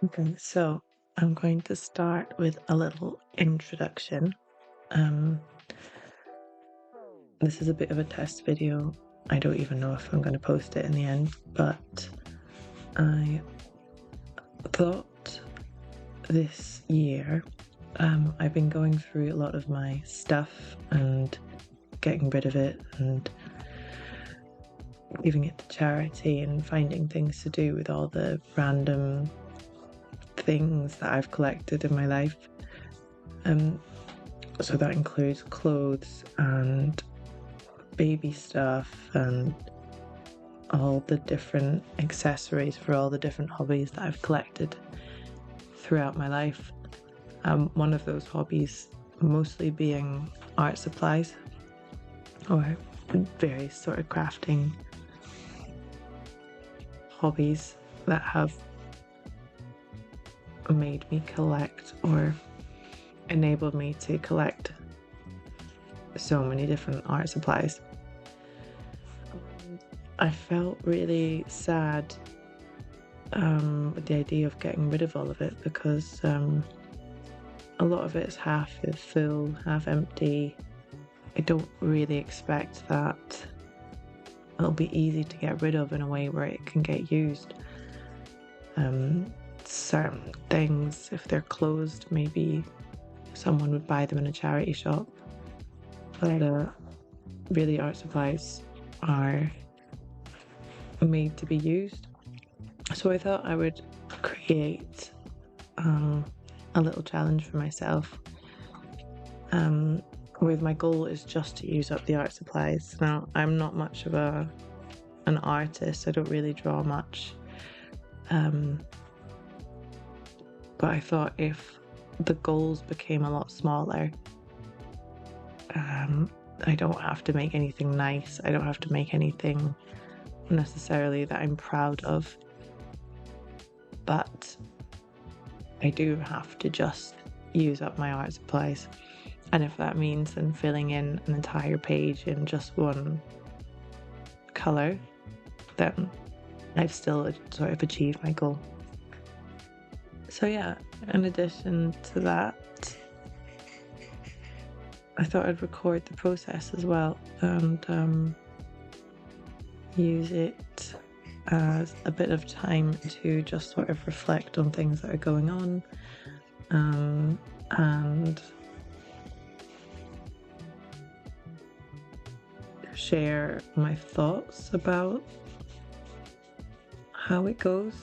Okay, so I'm going to start with a little introduction. Um, this is a bit of a test video. I don't even know if I'm going to post it in the end, but I thought this year I've been going through a lot of my stuff and getting rid of it and giving it to charity and finding things to do with all the random things that I've collected in my life. So that includes clothes and baby stuff and all the different accessories for all the different hobbies that I've collected throughout my life. One of those hobbies mostly being art supplies or various sort of crafting hobbies that have made me collect or enabled me to collect so many different art supplies. I felt really sad with the idea of getting rid of all of it because a lot of it is half full, half empty. I don't really expect that it'll be easy to get rid of in a way where it can get used. Certain things, if they're closed, maybe someone would buy them in a charity shop. But really, art supplies are made to be used. So I thought I would create a little challenge for myself. With my goal is just to use up the art supplies. Now, I'm not much of an artist. I don't really draw much. But I thought if the goals became a lot smaller, I don't have to make anything nice. I don't have to make anything necessarily that I'm proud of. But I do have to just use up my art supplies. And if that means then filling in an entire page in just one colour, then I've still sort of achieved my goal. So yeah, in addition to that, I thought I'd record the process as well and use it as a bit of time to just sort of reflect on things that are going on and share my thoughts about how it goes,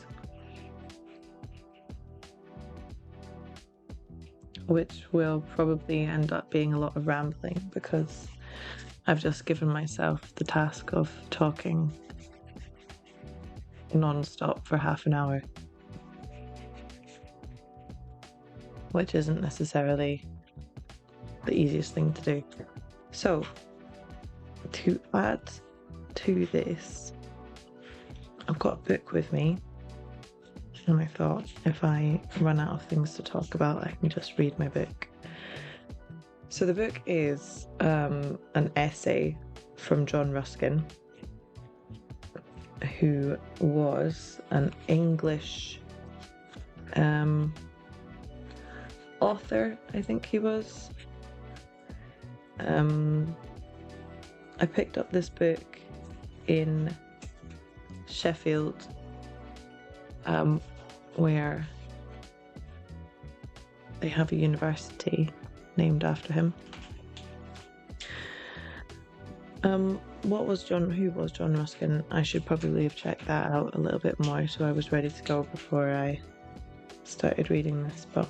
which will probably end up being a lot of rambling because I've just given myself the task of talking non-stop for half an hour, which isn't necessarily the easiest thing to do. So to add to this, I've got a book with me, and I thought if I run out of things to talk about, I can just read my book. So the book is an essay from John Ruskin, who was an English author, I think he was. I picked up this book in Sheffield, where they have a university named after him. Who was John Ruskin? I should probably have checked that out a little bit more so I was ready to go before I started reading this, but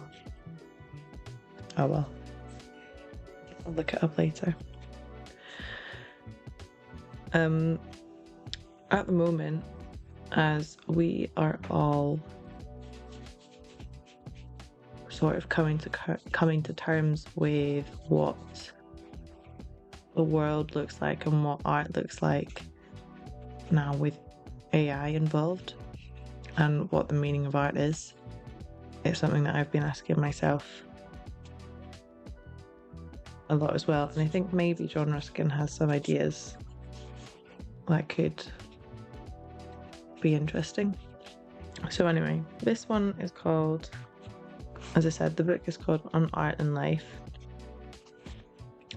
oh well. I'll look it up later. At the moment, as we are all sort of coming to terms with what the world looks like and what art looks like now with AI involved and what the meaning of art is, it's something that I've been asking myself a lot as well. And I think maybe John Ruskin has some ideas that could be interesting. So anyway, this one is called, as I said, the book is called On Art and Life,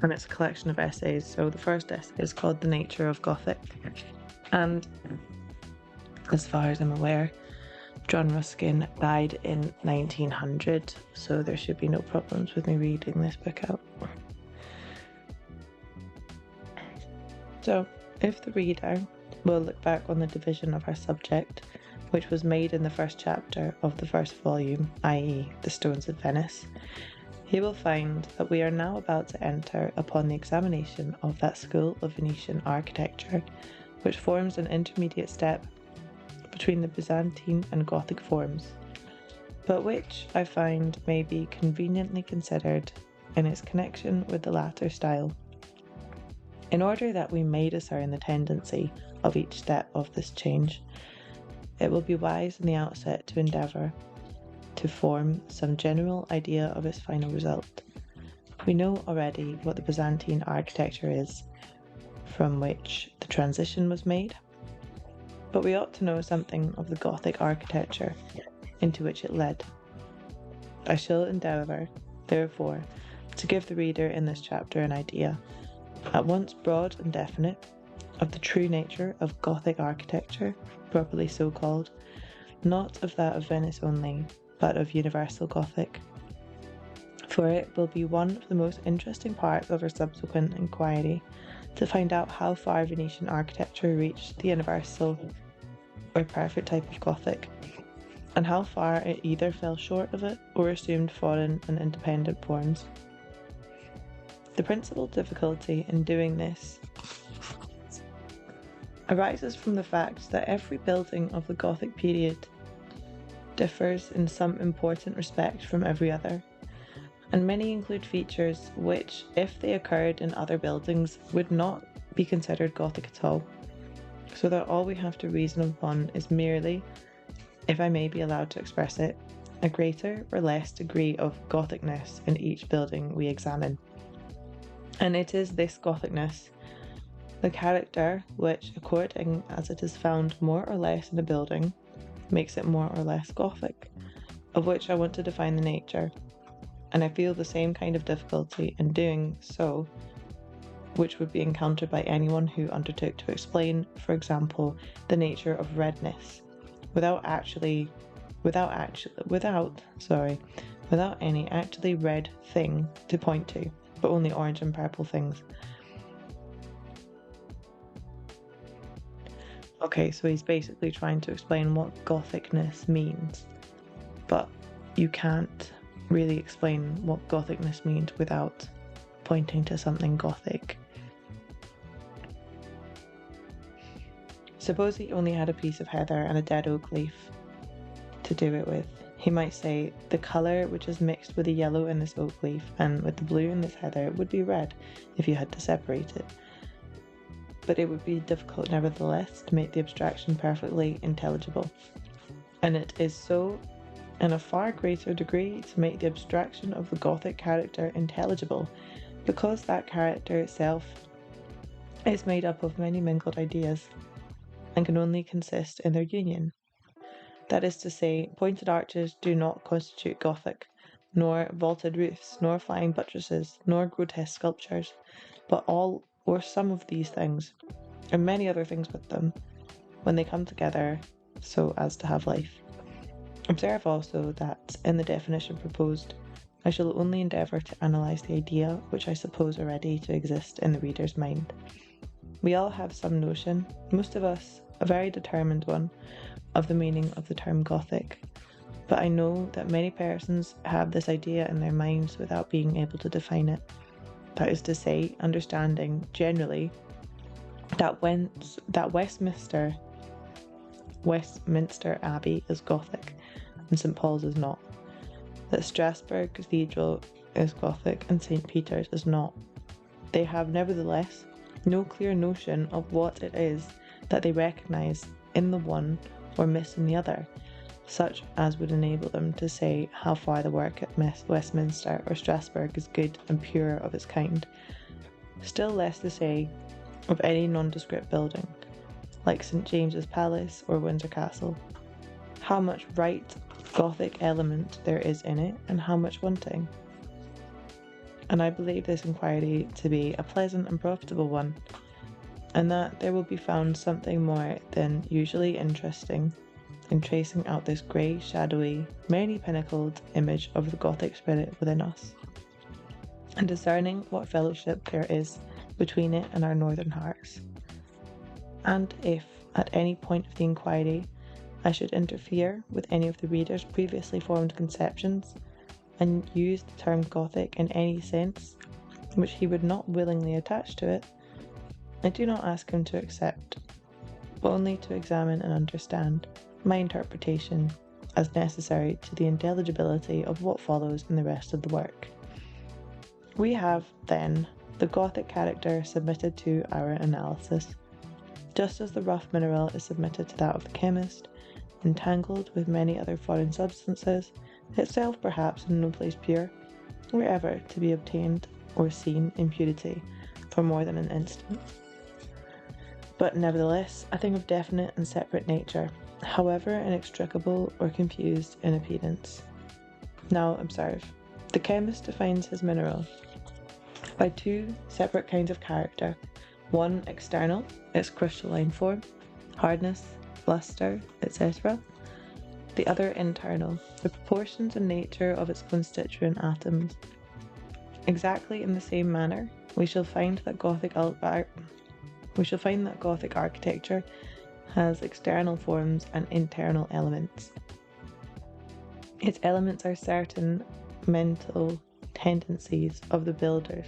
and it's a collection of essays. So the first essay is called The Nature of Gothic, and as far as I'm aware, John Ruskin died in 1900, so there should be no problems with me reading this book out. So, if the reader will look back on the division of our subject, which was made in the first chapter of the first volume, i.e. The Stones of Venice, he will find that we are now about to enter upon the examination of that school of Venetian architecture, which forms an intermediate step between the Byzantine and Gothic forms, but which I find may be conveniently considered in its connection with the latter style, in order that we may discern the tendency of each step of this change. It will be wise in the outset to endeavour to form some general idea of its final result. We know already what the Byzantine architecture is, from which the transition was made, but we ought to know something of the Gothic architecture into which it led. I shall endeavour, therefore, to give the reader in this chapter an idea, at once broad and definite, of the true nature of Gothic architecture, properly so called, not of that of Venice only, but of universal Gothic. For it will be one of the most interesting parts of our subsequent inquiry to find out how far Venetian architecture reached the universal or perfect type of Gothic, and how far it either fell short of it or assumed foreign and independent forms. The principal difficulty in doing this arises from the fact that every building of the Gothic period differs in some important respect from every other, and many include features which, if they occurred in other buildings, would not be considered Gothic at all, so that all we have to reason upon is merely, if I may be allowed to express it, a greater or less degree of Gothicness in each building we examine. And it is this Gothicness, the character which, according as it is found more or less in a building, makes it more or less Gothic, of which I want to define the nature, and I feel the same kind of difficulty in doing so which would be encountered by anyone who undertook to explain, for example, the nature of redness, without any actually red thing to point to, but only orange and purple things. Okay, so he's basically trying to explain what Gothicness means, but you can't really explain what Gothicness means without pointing to something Gothic. Suppose he only had a piece of heather and a dead oak leaf to do it with. He might say, the colour which is mixed with the yellow in this oak leaf and with the blue in this heather would be red if you had to separate it. But it would be difficult nevertheless to make the abstraction perfectly intelligible. And it is so in a far greater degree to make the abstraction of the Gothic character intelligible, because that character itself is made up of many mingled ideas, and can only consist in their union. That is to say, pointed arches do not constitute Gothic, nor vaulted roofs, nor flying buttresses, nor grotesque sculptures, but all or some of these things, and many other things with them, when they come together so as to have life. Observe also that, in the definition proposed, I shall only endeavour to analyse the idea which I suppose already to exist in the reader's mind. We all have some notion, most of us a very determined one, of the meaning of the term Gothic, but I know that many persons have this idea in their minds without being able to define it. That is to say, understanding generally that Westminster Abbey is Gothic and St Paul's is not, that Strasbourg Cathedral is Gothic and St Peter's is not. They have nevertheless no clear notion of what it is that they recognise in the one or miss in the other, such as would enable them to say how far the work at Westminster or Strasbourg is good and pure of its kind, still less to say of any nondescript building, like St James's Palace or Windsor Castle. how much right Gothic element there is in it and how much wanting. And I believe this inquiry to be a pleasant and profitable one, and that there will be found something more than usually interesting in tracing out this grey, shadowy, many-pinnacled image of the Gothic spirit within us, and discerning what fellowship there is between it and our northern hearts. And if, at any point of the inquiry, I should interfere with any of the reader's previously formed conceptions, and use the term Gothic in any sense which he would not willingly attach to it, I do not ask him to accept, but only to examine and understand my interpretation as necessary to the intelligibility of what follows in the rest of the work. We have, then, the Gothic character submitted to our analysis, just as the rough mineral is submitted to that of the chemist, entangled with many other foreign substances, itself perhaps in no place pure, wherever to be obtained or seen in purity for more than an instant, but nevertheless a thing of definite and separate nature, however inextricable or confused in appearance. Now observe, the chemist defines his mineral by two separate kinds of character, one external, its crystalline form, hardness, luster, etc., the other internal, the proportions and nature of its constituent atoms. Exactly in the same manner, we shall find that Gothic architecture has external forms and internal elements. Its elements are certain mental tendencies of the builders,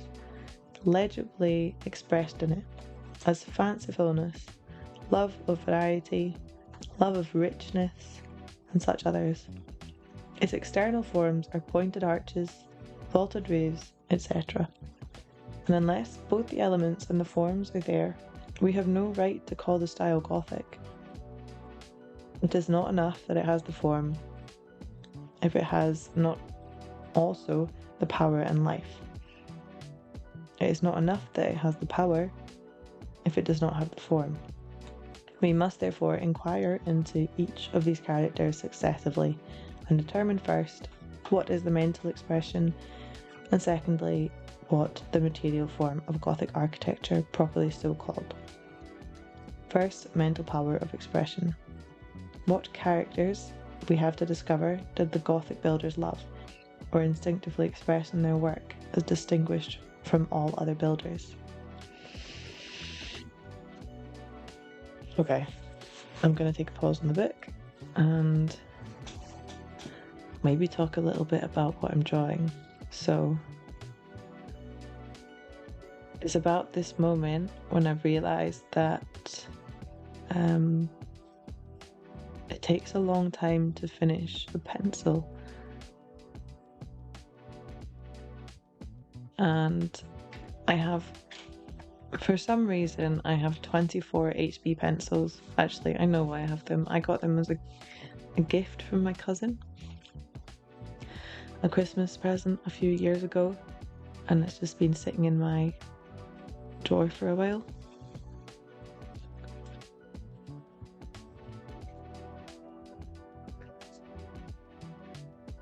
legibly expressed in it as fancifulness, love of variety, love of richness, and such others. Its external forms are pointed arches, vaulted roofs, etc. And unless both the elements and the forms are there, we have no right to call the style Gothic. It is not enough that it has the form, if it has not also the power and life. It is not enough that it has the power, if it does not have the form. We must therefore inquire into each of these characters successively, and determine first what is the mental expression, and secondly what the material form of Gothic architecture properly so called. First, mental power of expression. What characters we have to discover did the Gothic builders love, or instinctively express in their work as distinguished from all other builders? Okay, I'm going to take a pause in the book and maybe talk a little bit about what I'm drawing. So, it's about this moment when I've realised that it takes a long time to finish a pencil. And for some reason, I have 24 HB pencils. Actually, I know why I have them. I got them as a gift from my cousin. A Christmas present a few years ago. And it's just been sitting in my drawer for a while.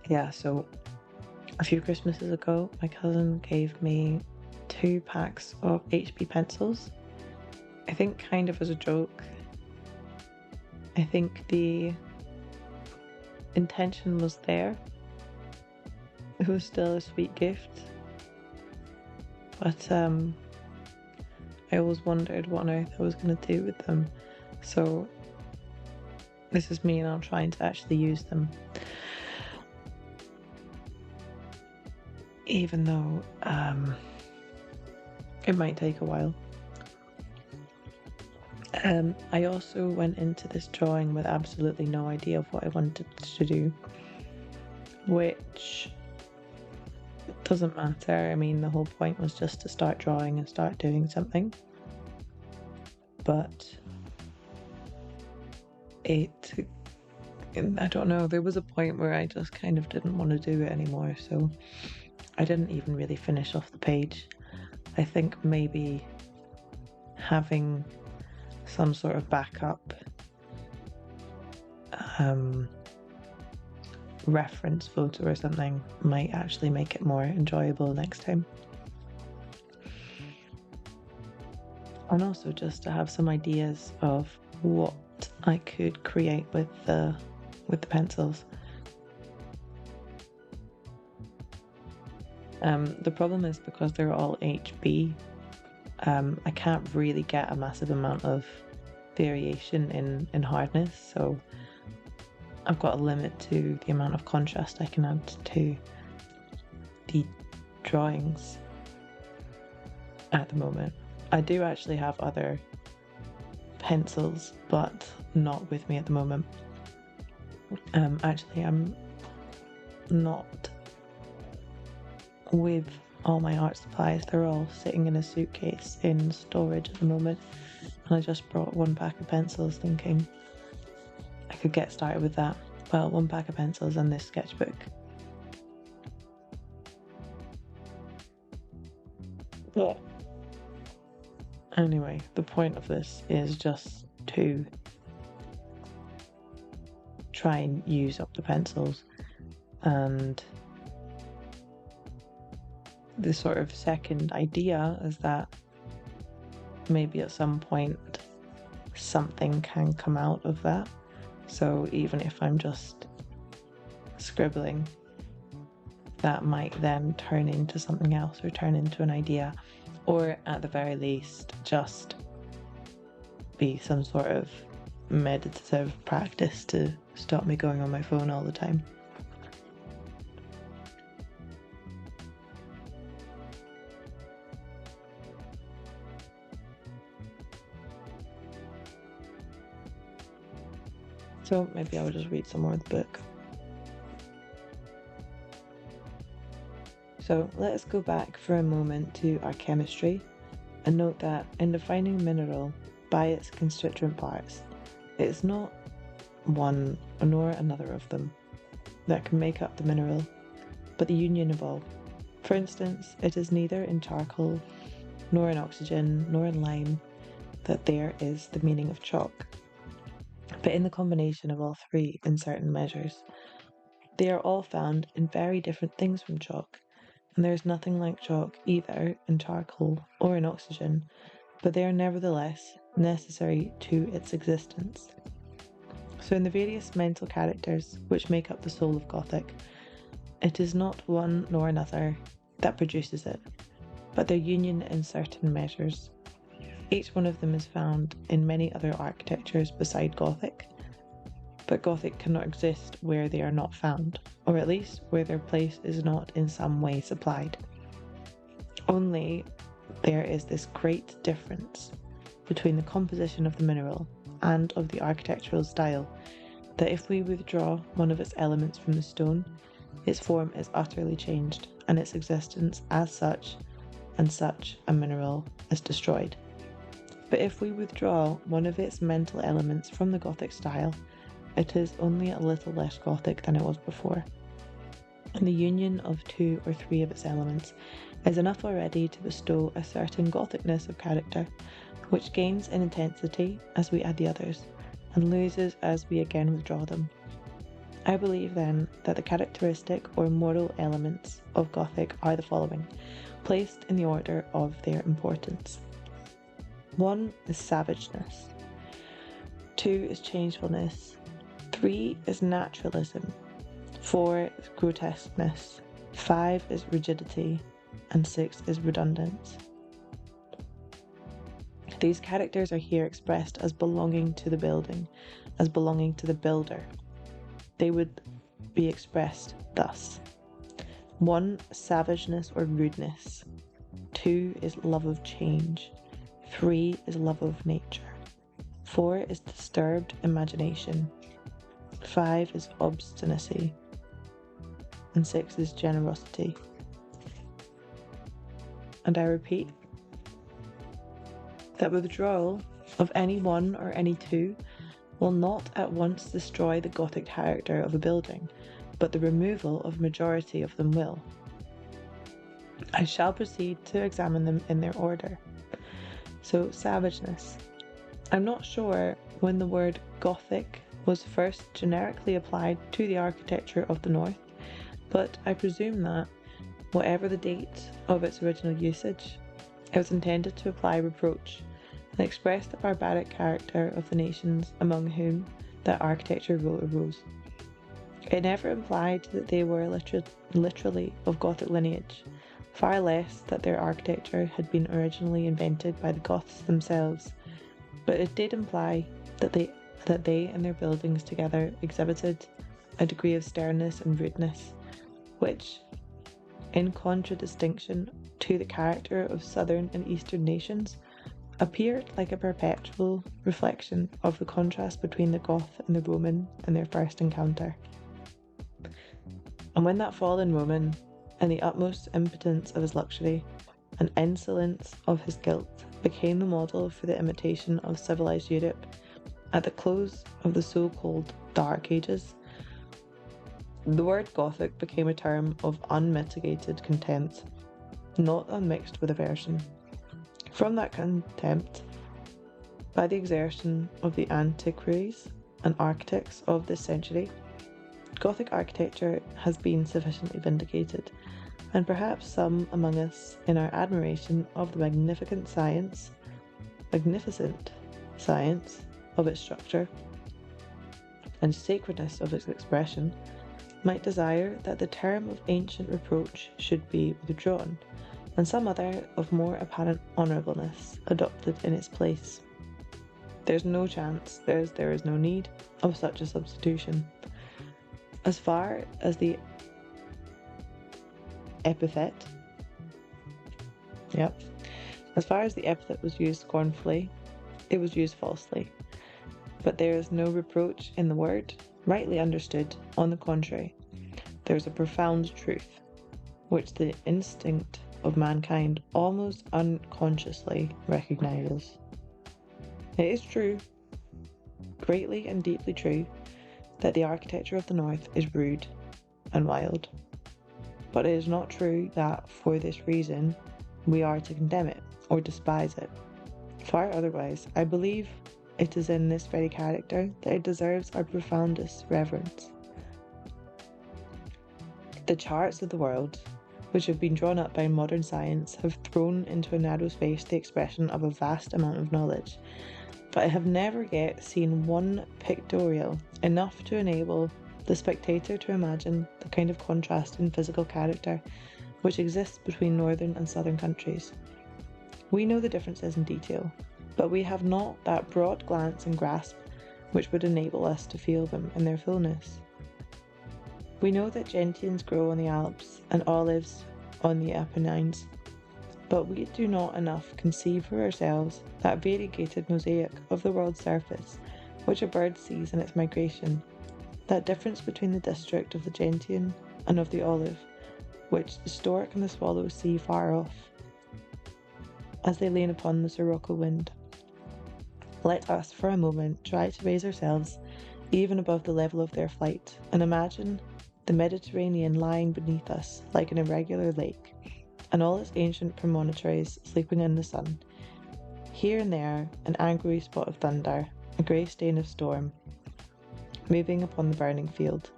Yeah, so a few Christmases ago, my cousin gave me 2 packs of HB pencils. I think kind of as a joke. I think the intention was there. It was still a sweet gift. But I always wondered what on earth I was going to do with them. So this is me now trying to actually use them. Even though it might take a while. I also went into this drawing with absolutely no idea of what I wanted to do, which doesn't matter. I mean, the whole point was just to start drawing and start doing something. But I don't know, there was a point where I just kind of didn't want to do it anymore, so I didn't even really finish off the page. I think maybe having some sort of backup reference photo or something might actually make it more enjoyable next time. And also just to have some ideas of what I could create with the pencils. The problem is because they're all HB, I can't really get a massive amount of variation in hardness, so I've got a limit to the amount of contrast I can add to the drawings at the moment. I do actually have other pencils, but not with me at the moment. Actually, I'm not with all my art supplies. They're all sitting in a suitcase in storage at the moment, and I just brought one pack of pencils thinking I could get started with that. Well, one pack of pencils and this sketchbook. Yeah. Anyway, the point of this is just to try and use up the pencils, and the sort of second idea is that maybe at some point something can come out of that. So even if I'm just scribbling, that might then turn into something else or turn into an idea, or at the very least just be some sort of meditative practice to stop me going on my phone all the time. So maybe I'll just read some more of the book. So let us go back for a moment to our chemistry and note that in defining a mineral by its constituent parts, it is not one nor another of them that can make up the mineral, but the union of all. For instance, it is neither in charcoal, nor in oxygen, nor in lime that there is the meaning of chalk, but in the combination of all three in certain measures. They are all found in very different things from chalk, and there is nothing like chalk either in charcoal or in oxygen, but they are nevertheless necessary to its existence. So in the various mental characters which make up the soul of Gothic, it is not one nor another that produces it, but their union in certain measures. Each one of them is found in many other architectures beside Gothic, but Gothic cannot exist where they are not found, or at least where their place is not in some way supplied. Only there is this great difference between the composition of the mineral and of the architectural style, that if we withdraw one of its elements from the stone, its form is utterly changed, and its existence as such and such a mineral is destroyed. But if we withdraw one of its mental elements from the Gothic style, it is only a little less Gothic than it was before. And the union of 2 or 3 of its elements is enough already to bestow a certain Gothicness of character, which gains in intensity as we add the others, and loses as we again withdraw them. I believe then that the characteristic or moral elements of Gothic are the following, placed in the order of their importance. 1 is savageness, 2 is changefulness, 3 is naturalism, 4 is grotesqueness, 5 is rigidity, and 6 is redundance. These characters are here expressed as belonging to the building, as belonging to the builder. They would be expressed thus. 1, savageness or rudeness. 2 is love of change. 3 is love of nature. 4 is disturbed imagination. 5 is obstinacy. And 6 is generosity. And I repeat, that withdrawal of any one or any two will not at once destroy the Gothic character of a building, but the removal of majority of them will. I shall proceed to examine them in their order. So, savageness. I'm not sure when the word Gothic was first generically applied to the architecture of the North, but I presume that, whatever the date of its original usage, it was intended to apply reproach and express the barbaric character of the nations among whom that architecture arose. It never implied that they were literally of Gothic lineage, far less that their architecture had been originally invented by the Goths themselves, but it did imply that they and their buildings together exhibited a degree of sternness and rudeness, which, in contradistinction to the character of southern and eastern nations, appeared like a perpetual reflection of the contrast between the Goth and the Roman in their first encounter. And when that fallen Roman, in the utmost impotence of his luxury and insolence of his guilt, became the model for the imitation of civilized Europe at the close of the so-called Dark Ages, the word Gothic became a term of unmitigated contempt, not unmixed with aversion. From that contempt, by the exertion of the antiquaries and architects of this century, Gothic architecture has been sufficiently vindicated, and perhaps some among us, in our admiration of the magnificent science of its structure and sacredness of its expression, might desire that the term of ancient reproach should be withdrawn, and some other of more apparent honourableness adopted in its place. There's no chance, there is no need of such a substitution. As far as the epithet was used scornfully, it was used falsely. But there is no reproach in the word, rightly understood. On the contrary, there is a profound truth, which the instinct of mankind almost unconsciously recognises. It is true, greatly and deeply true, that the architecture of the North is rude and wild. But it is not true that, for this reason, we are to condemn it or despise it. Far otherwise, I believe it is in this very character that it deserves our profoundest reverence. The charts of the world, which have been drawn up by modern science, have thrown into a narrow space the expression of a vast amount of knowledge, but I have never yet seen one pictorial enough to enable the spectator to imagine the kind of contrast in physical character which exists between northern and southern countries. We know the differences in detail, but we have not that broad glance and grasp which would enable us to feel them in their fullness. We know that gentians grow on the Alps and olives on the Apennines, but we do not enough conceive for ourselves that variegated mosaic of the world's surface which a bird sees in its migration, that difference between the district of the gentian and of the olive, which the stork and the swallow see far off, as they lean upon the sirocco wind. Let us for a moment try to raise ourselves even above the level of their flight, and imagine the Mediterranean lying beneath us like an irregular lake, and all its ancient promontories sleeping in the sun. Here and there an angry spot of thunder, a grey stain of storm, moving upon the burning field,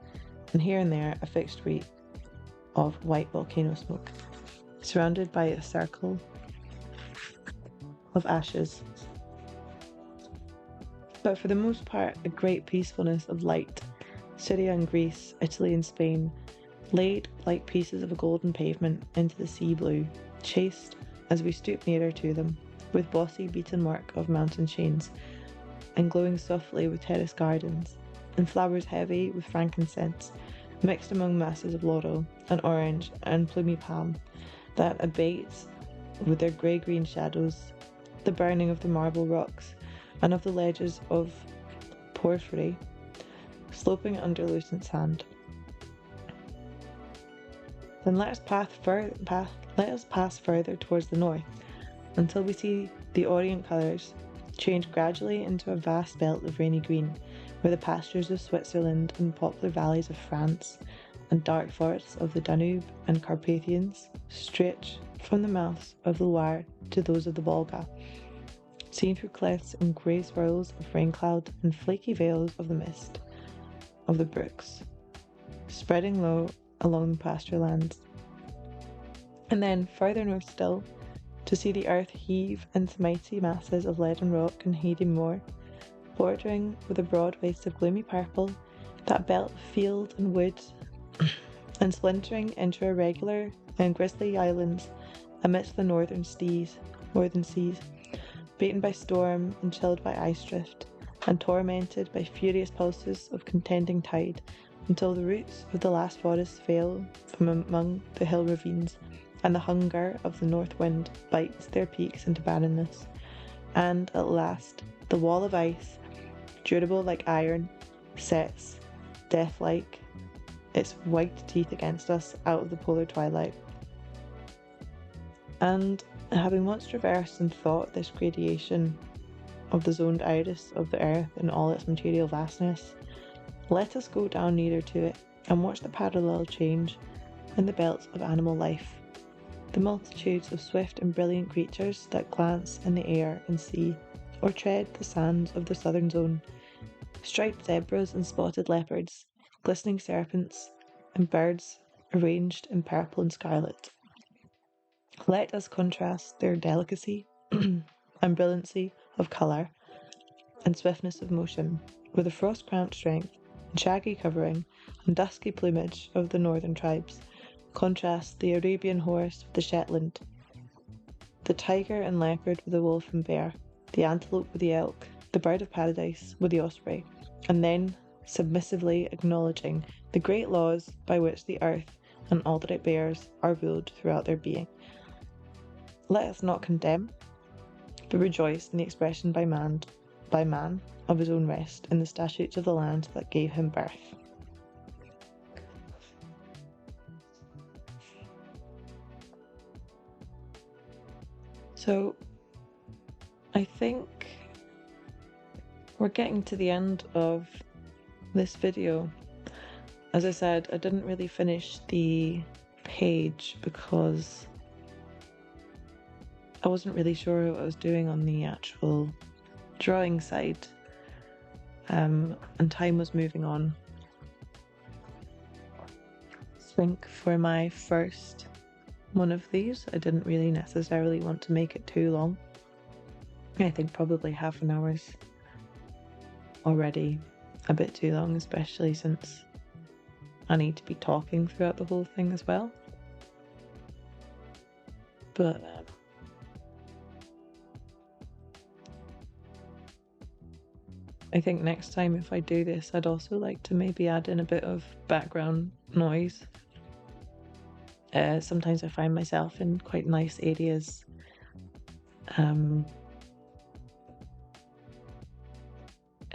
and here and there a fixed wreath of white volcano smoke, surrounded by a circle of ashes. But for the most part, a great peacefulness of light. Syria and Greece, Italy and Spain, laid like pieces of a golden pavement into the sea blue, chased, as we stoop nearer to them, with bossy beaten work of mountain chains, and glowing softly with terrace gardens, and flowers heavy with frankincense, mixed among masses of laurel, and orange, and plumy palm, that abates, with their grey-green shadows, the burning of the marble rocks, and of the ledges of porphyry, sloping under Lucian's hand. Then let us pass further towards the north, until we see the orient colours change gradually into a vast belt of rainy green, where the pastures of Switzerland and poplar valleys of France and dark forests of the Danube and Carpathians stretch from the mouths of the Loire to those of the Volga, seen through cliffs and grey swirls of rain cloud and flaky veils of the mist of the brooks, spreading low along the pasture lands. And then, further north still, to see the earth heave into mighty masses of lead and rock and heady moor, bordering with a broad waste of gloomy purple, that belt of field and wood, and splintering into irregular and grisly islands amidst the northern seas, beaten by storm and chilled by ice drift, and tormented by furious pulses of contending tide, until the roots of the last forests fail from among the hill ravines, and the hunger of the north wind bites their peaks into barrenness, and at last the wall of ice, durable like iron, sets, death-like, its white teeth against us out of the polar twilight. And having once traversed and thought this gradation of the zoned iris of the earth in all its material vastness, let us go down nearer to it and watch the parallel change in the belts of animal life, the multitudes of swift and brilliant creatures that glance in the air and sea, or tread the sands of the southern zone, striped zebras and spotted leopards, glistening serpents, and birds arranged in purple and scarlet. Let us contrast their delicacy and brilliancy of colour and swiftness of motion with the frost-cramped strength and shaggy covering and dusky plumage of the northern tribes. Contrast the Arabian horse with the Shetland, the tiger and leopard with the wolf and bear, the antelope with the elk, the bird of paradise with the osprey, and then submissively acknowledging the great laws by which the earth and all that it bears are ruled throughout their being. Let us not condemn, but rejoice in the expression by man of his own rest in the statutes of the land that gave him birth. So, I think we're getting to the end of this video. As I said, I didn't really finish the page because I wasn't really sure what I was doing on the actual drawing side, and time was moving on. I think for my first one of these, I didn't really necessarily want to make it too long. I think probably half an hour's already a bit too long, especially since I need to be talking throughout the whole thing as well. But I think next time if I do this, I'd also like to maybe add in a bit of background noise. Sometimes I find myself in quite nice areas,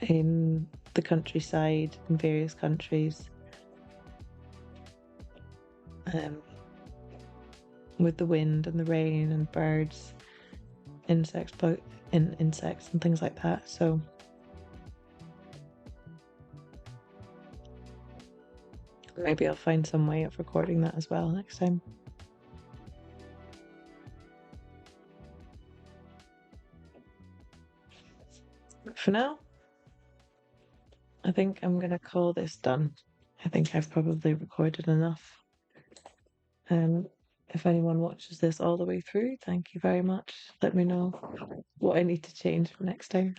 in the countryside in various countries, with the wind and the rain and birds, insects and things like that. So maybe I'll find some way of recording that as well next time. For now, I think I'm gonna call this done. I think I've probably recorded enough. If anyone watches this all the way through, thank you very much. Let me know what I need to change for next time.